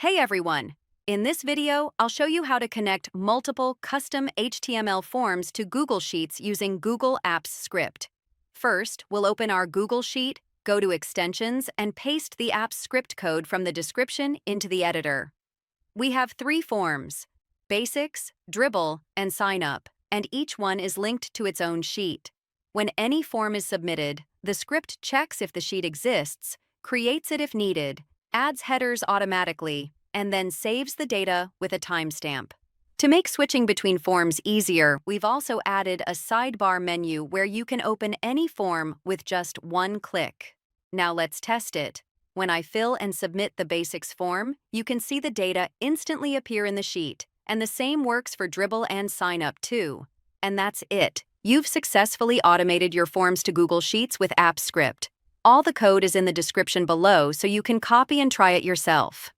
Hey everyone! In this video, I'll show you how to connect multiple custom HTML forms to Google Sheets using Google Apps script. First, we'll open our Google Sheet, go to Extensions, and paste the app's script code from the description into the editor. We have three forms: Basics, Dribble, and Sign Up, and each one is linked to its own sheet. When any form is submitted, the script checks if the sheet exists, creates it if needed, adds headers automatically, and then saves the data with a timestamp. To make switching between forms easier, we've also added a sidebar menu where you can open any form with just one click. Now let's test it. When I fill and submit the Basics form, you can see the data instantly appear in the sheet, and the same works for Dribble and Sign Up too. And that's it. You've successfully automated your forms to Google Sheets with Apps Script. All the code is in the description below, so you can copy and try it yourself.